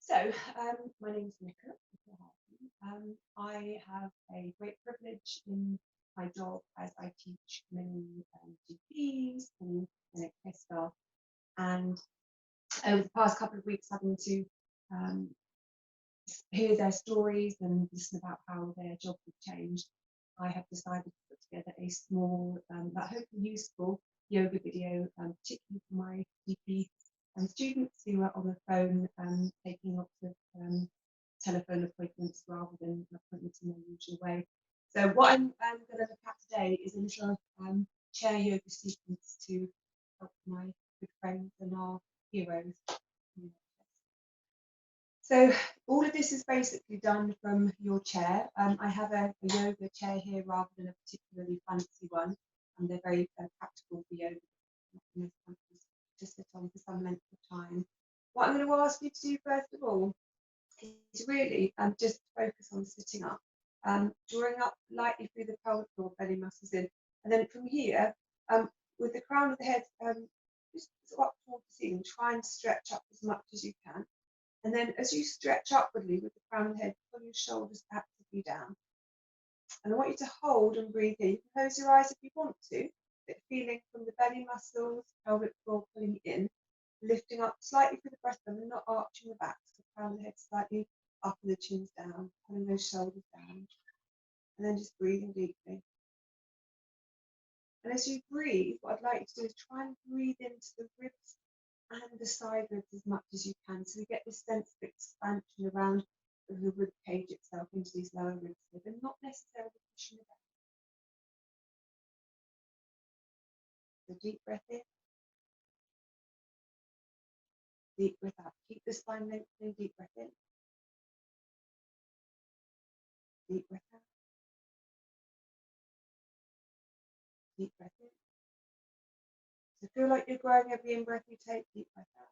So, my name is Nicola. I have a great privilege in my job as I teach many GPs and NHS staff, and over the past couple of weeks, having to hear their stories and listen about how their jobs have changed, I have decided to put together a small, but hopefully useful yoga video, particularly for my GP students who are on the phone taking lots of telephone appointments rather than appointments in their usual way. So what I'm going to look at today is a little chair yoga sequence to help my good friends and our heroes. So all of this is basically done from your chair. I have a yoga chair here rather than a particularly fancy one, and they're very practical for yoga to sit on for some length of time. What I'm going to ask you to do first of all is really just focus on sitting up, drawing up lightly through the pelvic floor, belly muscles in, and then from here, with the crown of the head just up towards the ceiling, try and stretch up as much as you can. And then as you stretch upwardly with the crown of the head, pull your shoulders actively down. And I want you to hold and breathe here. You can close your eyes if you want to, but feeling from the belly muscles, pelvic floor pulling in, lifting up slightly through the breastbone and not arching the back. So the crown of the head slightly up and the chin's down, pulling those shoulders down. And then just breathing deeply. And as you breathe, what I'd like you to do is try and breathe into the ribs and the side ribs as much as you can, so we get this sense of expansion around the rib cage itself into these lower ribs, but not necessarily pushing it down. So deep breath in, deep breath out. Keep the spine lengthening. Deep breath in, deep breath out, deep breath in. So feel like you're growing every in breath you take. Deep breath out,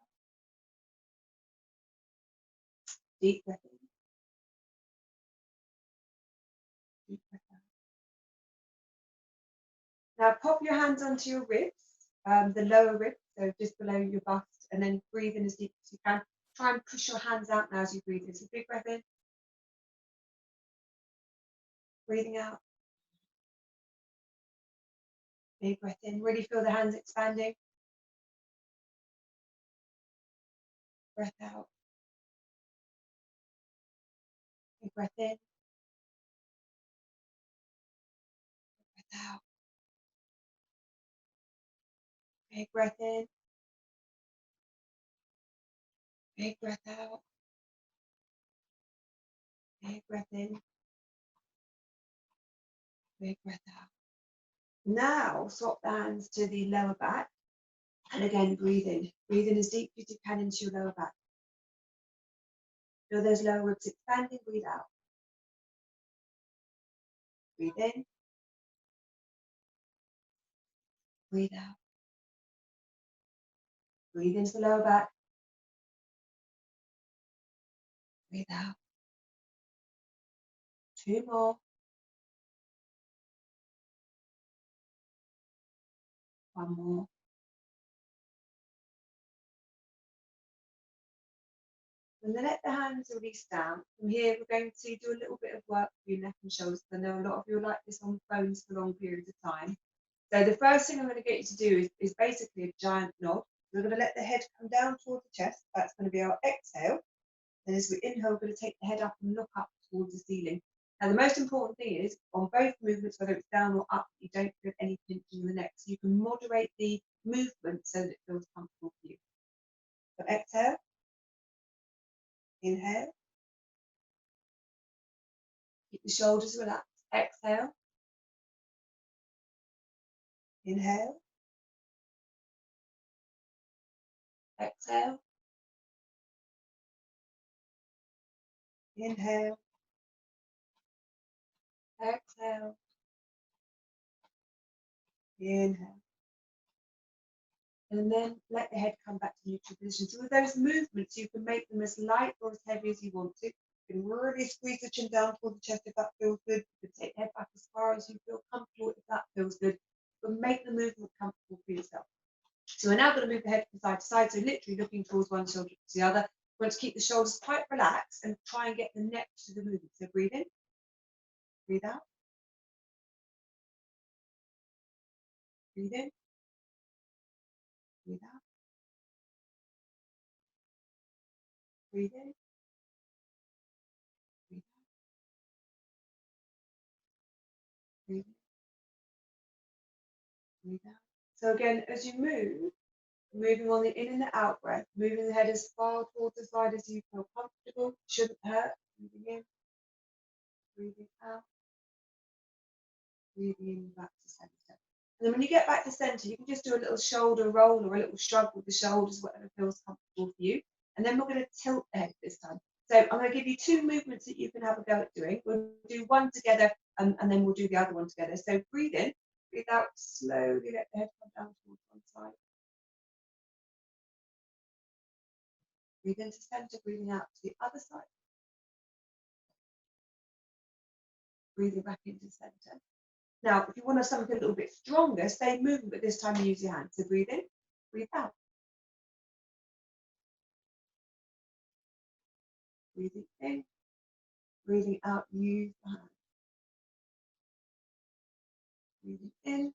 deep breath in, deep breath out. Now pop your hands onto your ribs, the lower ribs, so just below your bust, and then breathe in as deep as you can. Try and push your hands out now as you breathe in. So big breath in, breathing out, big breath in. Really feel the hands expanding. Breath out, big breath in, breath out, big breath in, big breath out, big breath in, big breath out. Now swap the hands to the lower back, and again breathe in. Breathe in as deeply as you can into your lower back. Feel those lower ribs expanding. Breathe out. Breathe in. Breathe out. Breathe into the lower back. Breathe out. 2 more. 1 more. And then let the hands release down. From here, we're going to do a little bit of work for your neck and shoulders. I know a lot of you are like this on phones for long periods of time. So the first thing I'm going to get you to do is basically a giant nod. We're going to let the head come down towards the chest. That's going to be our exhale. And as we inhale, we're going to take the head up and look up towards the ceiling. Now, the most important thing is on both movements, whether it's down or up, you don't feel any pinching in the neck. So you can moderate the movement so that it feels comfortable for you. So exhale. Inhale. Keep the shoulders relaxed. Exhale. Inhale. Exhale. Inhale. Exhale. Inhale. And then let the head come back to neutral position. So with those movements, you can make them as light or as heavy as you want to. You can really squeeze the chin down towards the chest if that feels good. You can take the head back as far as you feel comfortable if that feels good. But make the movement comfortable for yourself. So we're now going to move the head from side to side, so literally looking towards one shoulder to the other. want to keep the shoulders quite relaxed and try and get the neck to the movement. So breathe in, breathe out, breathe in, breathe out, breathe in, breathe out, breathe in, breathe out. So again, as you move, moving on the in and the out breath, moving the head as far towards the side as you feel comfortable, shouldn't hurt. Breathing in, breathing out, breathing in back to center. And then when you get back to center, you can just do a little shoulder roll or a little shrug with the shoulders, whatever feels comfortable for you. And then we're going to tilt the head this time. So I'm going to give you two movements that you can have a go at doing. We'll do one together and then we'll do the other one together. So breathe in, breathe out, slowly let the head come down towards one side. Breathe into center, breathing out to the other side. Breathing back into center. Now, if you want something a little bit stronger, same movement, but this time use your hands. So breathe in, breathe out. Breathing in, breathing out, use the hands. Breathing in,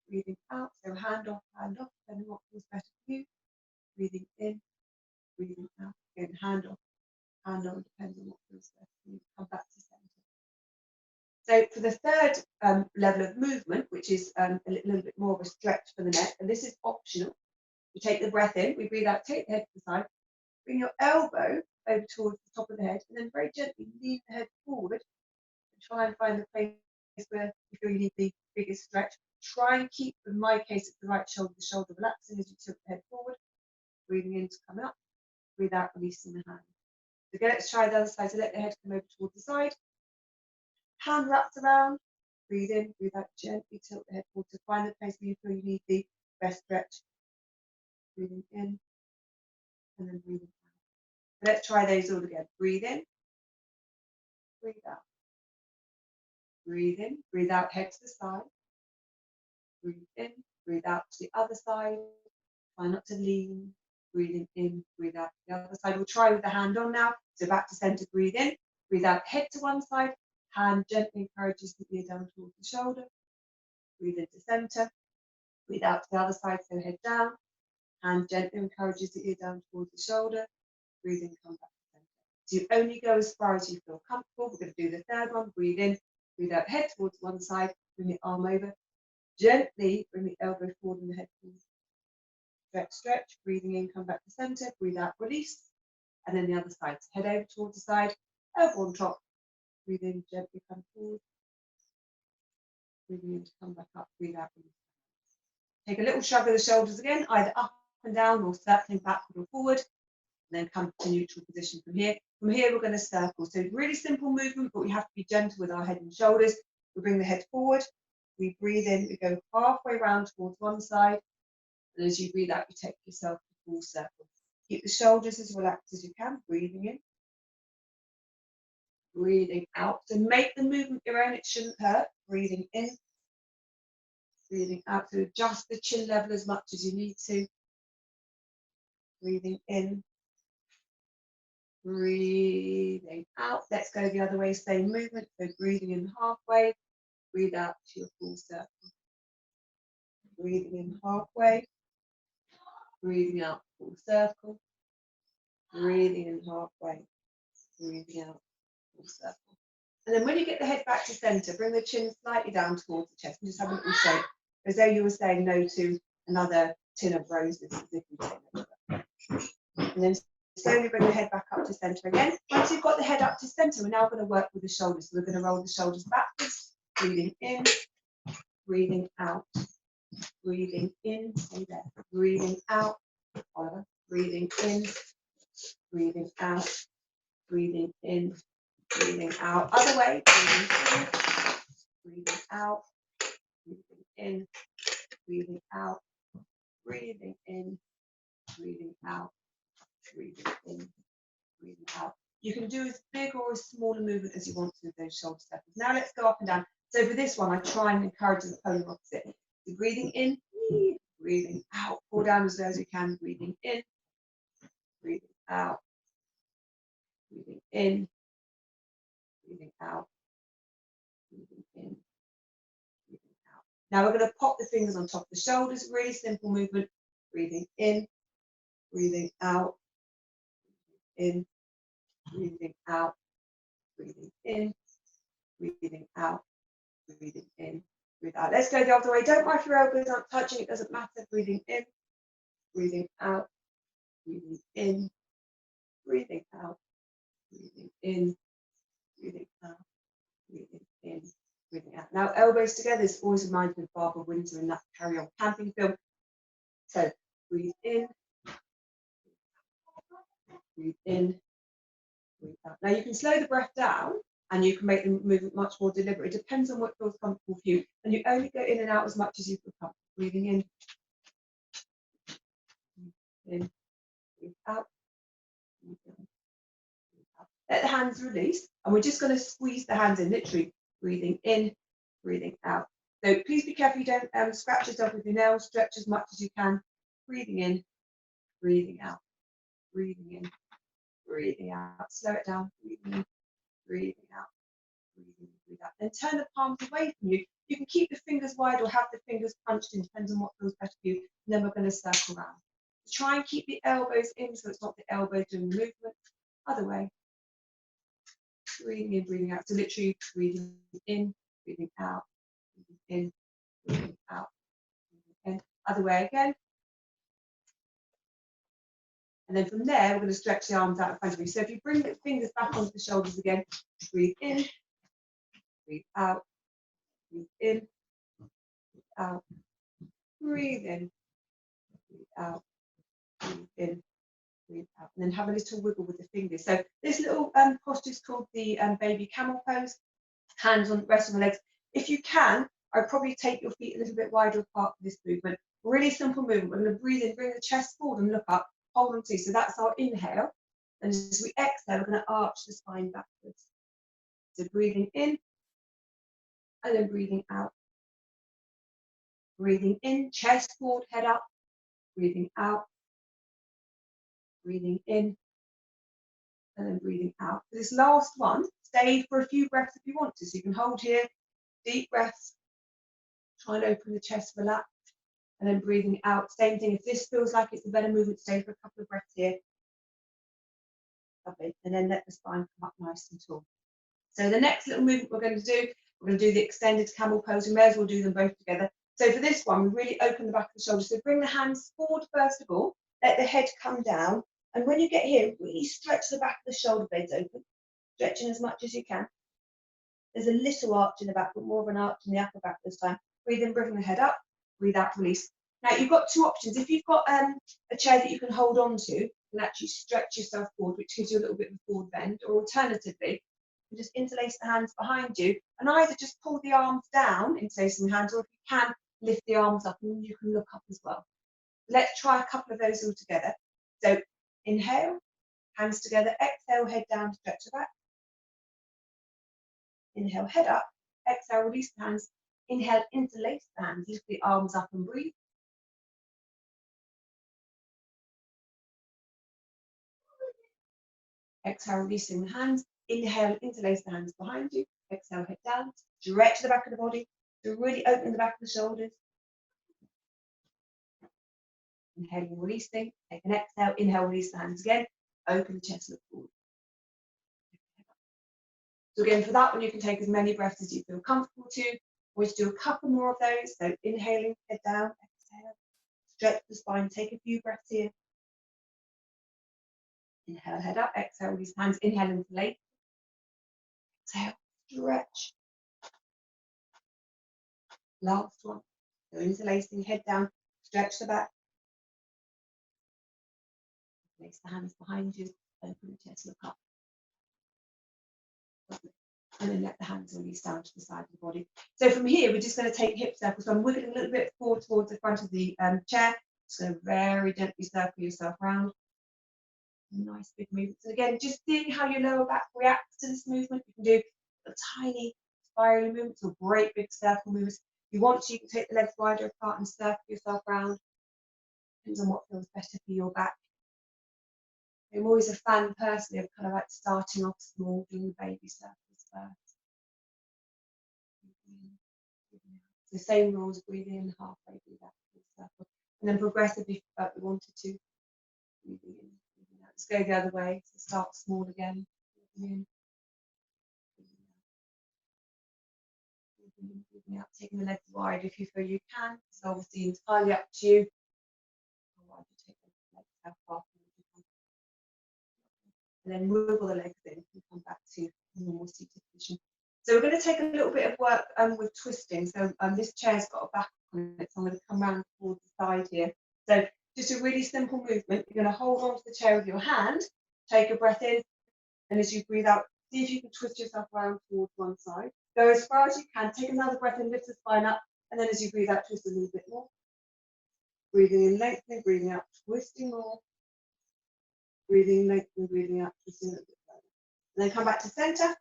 breathing out. So hand off, depending on what feels better for you. Breathing in, breathing out. Again, hand on, depends on what feels better for you. Come back to center. So for the third level of movement, which is a little bit more of a stretch for the neck, and this is optional. We take the breath in, we breathe out, take the head to the side, bring your elbow over towards the top of the head, and then very gently lean the head forward and try and find the place where you feel you need the biggest stretch. Try and keep, in my case, it's the right shoulder, the shoulder relaxing as you tilt the head forward, breathing in to come up, breathe out, releasing the hand. So again, let's try the other side. So let the head come over towards the side. Hand wraps around, breathe in, breathe out, gently tilt the head forward to find the place where you feel you need the best stretch. Breathing in, and then breathing out. So let's try those all again. Breathe in, breathe out. Breathe in, breathe out, head to the side. Breathe in, breathe out to the other side. Try not to lean. Breathing in, breathe out to the other side. We'll try with the hand on now. So back to center, breathe in, breathe out, head to one side. Hand gently encourages the ear down towards the shoulder. Breathe into center. Breathe out to the other side, so head down. Hand gently encourages the ear down towards the shoulder. Breathe in, come back to center. So you only go as far as you feel comfortable. We're going to do the third one. Breathe in, breathe out, head towards one side. Bring the arm over. Gently bring the elbow forward and the head forward. Stretch, stretch. Breathing in, come back to center. Breathe out, release. And then the other side. So head over towards the side. Elbow on top. Breathe in, gently come forward. Breathing in to come back up. Breathe out, release. Take a little shrug of the shoulders again, either up and down or circling backward or forward. And then come to neutral position from here. From here, we're going to circle. So really simple movement, but we have to be gentle with our head and shoulders. We bring the head forward. We breathe in. We go halfway round towards one side. And as you breathe out, you take yourself to full circle. Keep the shoulders as relaxed as you can. Breathing in. Breathing out. So make the movement your own. It shouldn't hurt. Breathing in. Breathing out. So adjust the chin level as much as you need to. Breathing in. Breathing out. Let's go the other way. Same movement. So breathing in halfway. Breathe out to your full circle. Breathing in halfway. Breathing out full circle. Breathing in halfway. Breathing out full circle. And then when you get the head back to center, bring the chin slightly down towards the chest and just have a little shake, as though you were saying no to another tin of roses, as if you take it. And then slowly bring the head back up to center again. Once you've got the head up to center, we're now going to work with the shoulders. So we're going to roll the shoulders backwards, breathing in, breathing out, breathing in, stay there, breathing out, Oliver, breathing in, breathing out, breathing in, breathing out, other way, breathing out, breathing in, breathing out, breathing in, breathing out, breathing in, breathing out. You can do as big or as small a movement as you want to with those shoulder steppers. Now let's go up and down. So for this one, I try and encourage the polar opposite. So breathing in, breathing out, pull down as low as you can, breathing in, out, breathing in, breathing out, breathing in, breathing out. Now we're going to pop the fingers on top of the shoulders, really simple movement, breathing in, breathing out, in, breathing out, breathing in, breathing out, breathing in, breathe out. Let's go the other way. Don't mind if your elbows aren't touching, it doesn't matter. Breathing in, breathing out, breathing in, breathing out, breathing in, breathing out, breathing in, breathing out. Now elbows together is always reminded of Barbara Windsor in that Carry On camping film. So breathe in, breathe in, breathe out. Now you can slow the breath down and you can make the movement much more deliberate. It depends on what feels comfortable for you. And you only go in and out as much as you feel comfortable. Breathing in, breathe out, breathe in, breathe out. Let the hands release, and we're just going to squeeze the hands in, literally breathing in, breathing out. So please be careful you don't scratch yourself with your nails, stretch as much as you can. Breathing in, breathing out, breathing in, breathing out. Slow it down, breathing in, breathing out, breathing in, breathe out. Then turn the palms away from you. You can keep the fingers wide or have the fingers punched in, depends on what feels better for you. And then we're going to circle around. So try and keep the elbows in so it's not the elbow doing the movement. Other way. Breathing in, breathing out. So literally breathing in, breathing out, breathing in, breathing out, breathing in. Other way again. And then from there, we're going to stretch the arms out in front of you. So if you bring the fingers back onto the shoulders again, breathe in, breathe out, breathe in, breathe out, breathe in, breathe out, breathe in, breathe out. And then have a little wiggle with the fingers. So this little posture is called the baby camel pose. Hands on the rest of the legs. If you can, I'd probably take your feet a little bit wider apart for this movement. Really simple movement. We're going to breathe in, bring the chest forward and look up. Hold on to. So that's our inhale. And as we exhale, we're going to arch the spine backwards. So breathing in and then breathing out. Breathing in, chest forward, head up. Breathing out. Breathing in and then breathing out. For this last one, stay for a few breaths if you want to. So you can hold here, deep breaths. Try and open the chest, relax. And then breathing out. Same thing. If this feels like it's a better movement, stay for a couple of breaths here. Lovely. And then let the spine come up nice and tall. So the next little movement we're going to do the extended camel pose. We may as well do them both together. So for this one, we really open the back of the shoulders. So bring the hands forward first of all. Let the head come down. And when you get here, really stretch the back of the shoulder blades open. Stretching as much as you can. There's a little arch in the back, but more of an arch in the upper back this time. Breathe in, bring the head up. Breathe out, release. Now you've got two options. If you've got a chair that you can hold on to, you can actually stretch yourself forward, which gives you a little bit of a forward bend. Or alternatively, you just interlace the hands behind you and either just pull the arms down, interlacing the hands, or if you can, lift the arms up and you can look up as well. Let's try a couple of those all together. So inhale, hands together, exhale, head down, stretch the back. Inhale, head up, exhale, release the hands. Inhale, interlace the hands, lift the arms up and breathe. Exhale, releasing the hands. Inhale, interlace the hands behind you. Exhale, head down. Stretch the back of the body. So really open the back of the shoulders. Inhaling, releasing. Take an exhale. Inhale, release the hands again. Open the chest, look forward. So again, for that one, you can take as many breaths as you feel comfortable to. We'll do a couple more of those. So inhaling, head down, exhale. Stretch the spine. Take a few breaths here. Inhale, head up. Exhale, release hands. Inhale, interlace. Exhale, stretch. Last one. So interlacing, head down, stretch the back. Place the hands behind you, open the chest, look up. And then let the hands release down to the side of the body. So from here, we're just going to take hip circles. So I'm wiggling a little bit forward towards the front of the chair. Just going to very gently circle yourself around. Nice big movements. And again, just seeing how your lower back reacts to this movement. You can do a tiny spiraling movements or great big circle movements. If you want to, you can take the legs wider apart and circle yourself around. Depends on what feels better for your back. I'm always a fan personally of kind of like starting off small, doing the baby circles first. The same rules, breathing in halfway, do that circle, and then progressively, if we wanted to, breathing in, breathing out. Let's go the other way. So start small again. Breathing in, breathing out, taking the legs wide if you feel you can. It's obviously entirely up to you. How wide you take the legs, how far you can. And then wiggle the legs in and come back to normal seated position. So we're going to take a little bit of work with twisting. So this chair's got a back on it, so I'm going to come round towards the side here. So just a really simple movement. You're going to hold onto the chair with your hand, take a breath in, and as you breathe out, see if you can twist yourself around towards one side. Go as far as you can, take another breath in, lift the spine up, and then as you breathe out, twist a little bit more. Breathing in, lengthening, breathing out, twisting more. Breathing, lengthening, breathing out, twisting a little bit further. And then come back to center.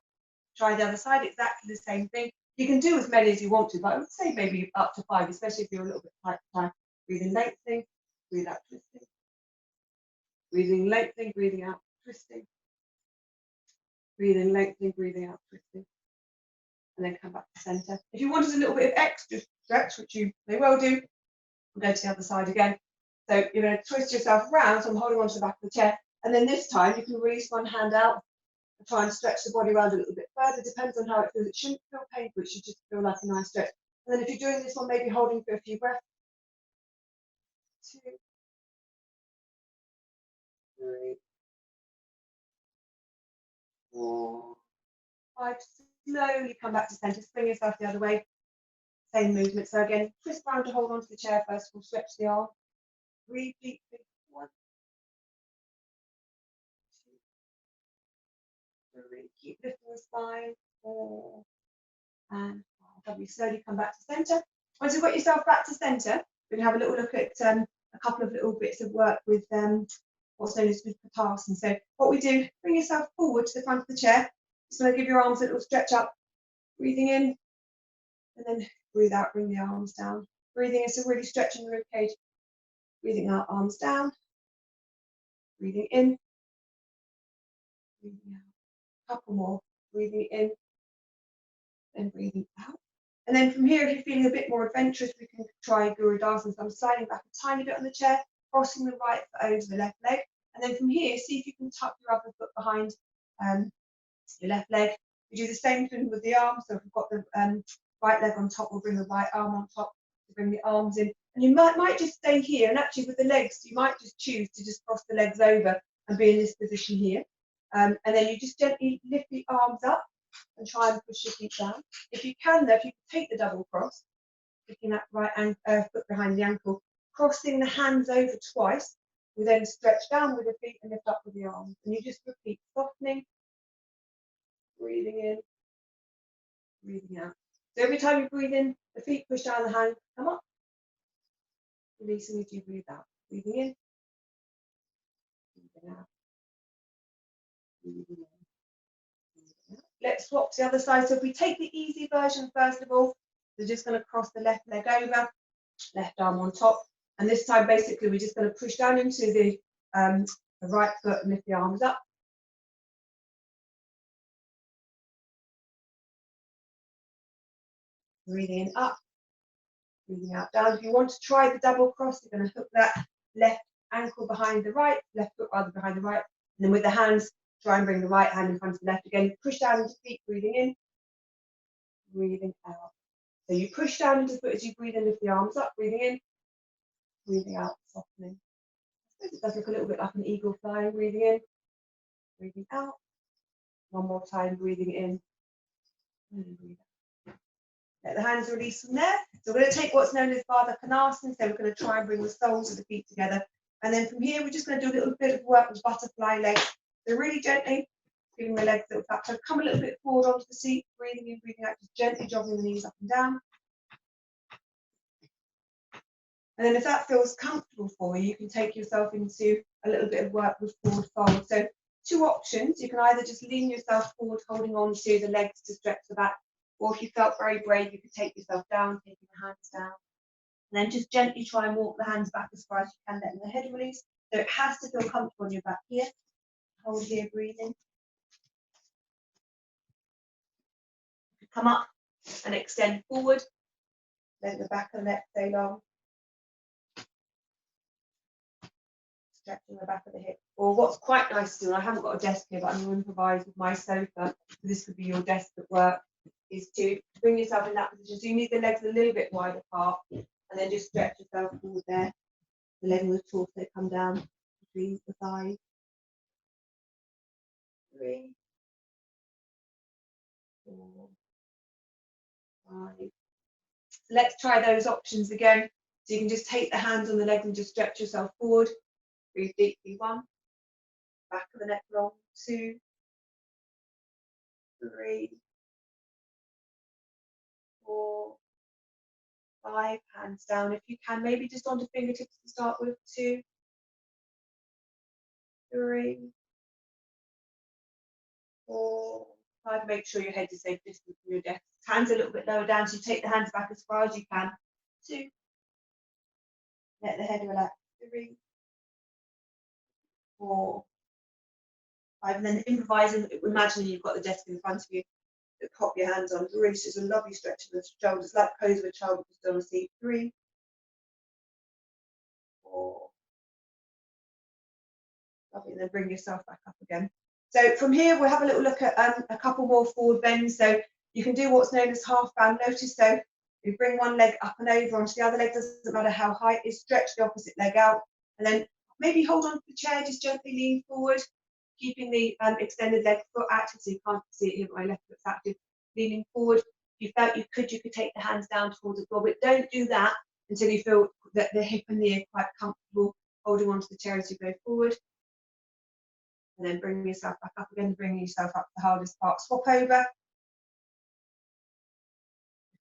Try the other side, exactly the same thing. You can do as many as you want to, but I would say maybe up to 5, especially if you're a little bit tight for time. Breathing, lengthening, breathe out, twisting. Breathing, lengthening, breathing out, twisting. Breathing, lengthening, breathing out, twisting. And then come back to center. If you wanted a little bit of extra stretch, which you may well do, we'll go to the other side again. So you're going to twist yourself around, so I'm holding on to the back of the chair. And then this time you can release one hand out, try and stretch the body around a little bit further. Depends on how it feels. It shouldn't feel painful, it should just feel like a nice stretch. And then if you're doing this one, maybe holding for a few breaths. 2, 3, 4, 5. Slowly come back to center. Spring yourself the other way. Same movement. So again, twist around to hold onto the chair first. We'll stretch the arm. Breathe deeply. 1, 2, 3. Keep lifting the spine. 4 and 5. We slowly come back to center. Once you've got yourself back to center, we can have a little look at a couple of little bits of work with what's known as consultations. So what we do, bring yourself forward to the front of the chair. Just going to give your arms a little stretch up. Breathing in, and then breathe out, bring the arms down. Breathing in, so really stretching the rib cage. Breathing out, arms down. Breathing in. Breathing out. Couple more. Breathing in, and breathing out. And then from here, if you're feeling a bit more adventurous, we can try Gurudasana. So I'm sliding back a tiny bit on the chair, crossing the right foot over the left leg. And then from here, see if you can tuck your other foot behind your left leg. We do the same thing with the arms. So if we've got the right leg on top, we'll bring the right arm on top to bring the arms in. And you might just stay here. And actually with the legs, you might just choose to just cross the legs over and be in this position here. And then you just gently lift the arms up and try and push your feet down. If you can, though, if you can take the double cross, picking that right foot behind the ankle, crossing the hands over twice, we then stretch down with the feet and lift up with the arms. And you just repeat, softening, breathing in, breathing out. So every time you breathe in, the feet push down, the hands come up, releasing as you breathe out. Breathing in, breathing out, breathing in. Let's swap to the other side. So if we take the easy version first of all, we're just going to cross the left leg over, left arm on top. And this time, basically, we're just going to push down into the right foot and lift the arms up. Breathing in up, breathing out down. If you want to try the double cross, you're going to hook that left ankle behind the right, left foot rather behind the right. And then with the hands, try and bring the right hand in front of the left again. Push down into feet, breathing in, breathing out. So you push down into the foot as you breathe in, lift the arms up, breathing in, breathing out, softening. I suppose it does look a little bit like an eagle flying, breathing in, breathing out. One more time, breathing in, and breathe out. Let the hands release from there. So we're going to take what's known as Baddha Konasana. So we're going to try and bring the soles of the feet together. And then from here, we're just going to do a little bit of work with butterfly legs. So really gently, feeling the legs that up. So come a little bit forward onto the seat, breathing in, breathing out, just gently jogging the knees up and down. And then if that feels comfortable for you, you can take yourself into a little bit of work with forward fold. So 2 options. You can either just lean yourself forward, holding on to the legs to stretch the back, or if you felt very brave, you could take yourself down, taking the hands down. And then just gently try and walk the hands back as far as you can, letting the head release. So it has to feel comfortable on your back here. hold here, breathing. Come up and extend forward. Let the back of the neck stay long. Stretching the back of the hip. Or what's quite nice to do, and I haven't got a desk here, but I'm going to improvise with my sofa, so this could be your desk at work, is to bring yourself in that position. So you need the legs a little bit wide apart, and then just stretch yourself forward there. The leg and the torso come down between the thighs. 3, 4, 5. So let's try those options again. So you can just take the hands on the legs and just stretch yourself forward. Breathe deeply. 1. Back of the neck long. 2, 3, 4, 5. Hands down if you can. Maybe just onto fingertips to start with. 2, 3, 4, 5. Make sure your head is safe distance from your desk. Hands a little bit lower down, so you take the hands back as far as you can. 2. Let the head relax. 3, 4, 5. And then improvising, imagining you've got the desk in front of you. Pop your hands on. Really, just a lovely stretch of the shoulders, like pose of a child who's still on a seat. 3, 4. Lovely. And then bring yourself back up again. So from here, we'll have a little look at a couple more forward bends. So you can do what's known as half bound. Notice, so you bring one leg up and over onto the other leg. Doesn't matter how high it is. Stretch the opposite leg out, and then maybe hold on to the chair. Just gently lean forward, keeping the extended leg foot active. So you can't see it here, but my left foot's active. Leaning forward. If you felt you could take the hands down towards the floor, but don't do that until you feel that the hip and knee are quite comfortable holding onto the chair as you go forward. And then bring yourself back up again, bringing yourself up to the hardest part. Swap over.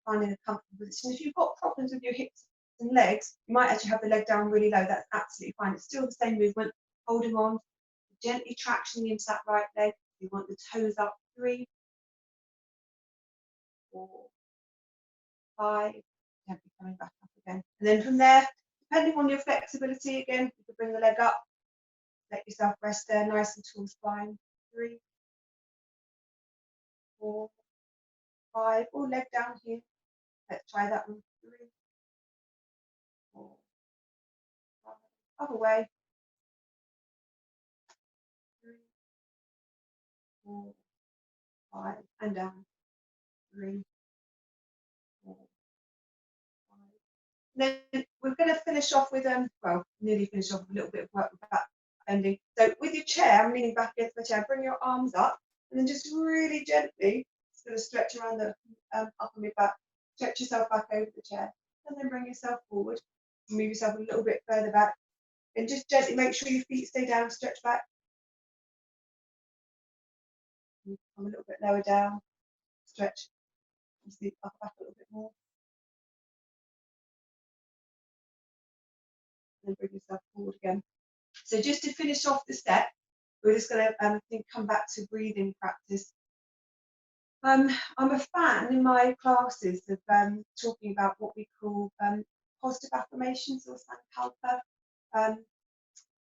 Finding a comfortable position. If you've got problems with your hips and legs, you might actually have the leg down really low. That's absolutely fine. It's still the same movement. Holding on, gently tractioning into that right leg. You want the toes up. 3, 4, 5. Gently coming back up again. And then from there, depending on your flexibility again, you can bring the leg up. Let yourself rest there, nice and tall spine. 3, 4, 5. Or leg down here. Let's try that one. 3, 4, 5. Other way. 3, 4, 5. And down. 3, 4, 5. Then we're going to finish off with well, nearly finish off with a little bit of work with back bending. So with your chair, I'm leaning back against the chair. Bring your arms up, and then just really gently, just going to stretch around the up on your back. Stretch yourself back over the chair, and then bring yourself forward. Move yourself a little bit further back, and just gently make sure your feet stay down. Stretch back. Come a little bit lower down. Stretch. Just the upper back a little bit more. And bring yourself forward again. So just to finish off the step, we're just going to come back to breathing practice. I'm a fan in my classes of talking about what we call positive affirmations or sankalpa. And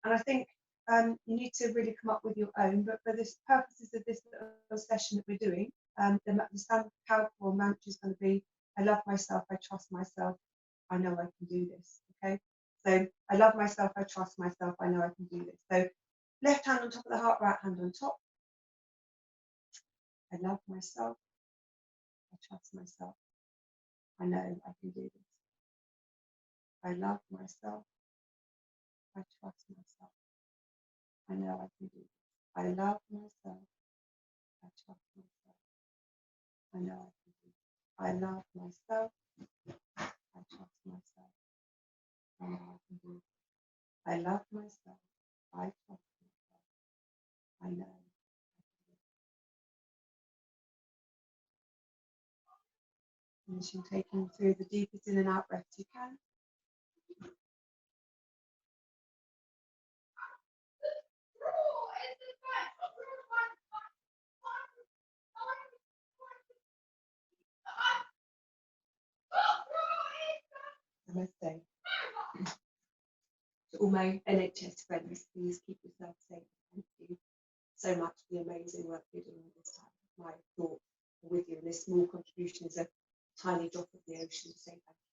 I think you need to really come up with your own, but for the purposes of this little session that we're doing, the sankalpa or mantra is going to be, I love myself, I trust myself, I know I can do this. Okay, so I love myself, I trust myself, I know I can do this. So left hand on top of the heart, right hand on top. I love myself, I trust myself, I know I can do this. I love myself, I trust myself, I know I can do this. I love myself, I trust myself, I know I can do this. I love myself, I trust myself, I know I can do this. I love myself, I trust myself, I know. Finishing taking through the deepest in and out breaths you can. Namaste. To all my NHS friends, please keep yourself safe. Thank you. so much for the amazing work you're doing this time. My thoughts are with you, and this small contribution is a tiny drop of the ocean, so thank you.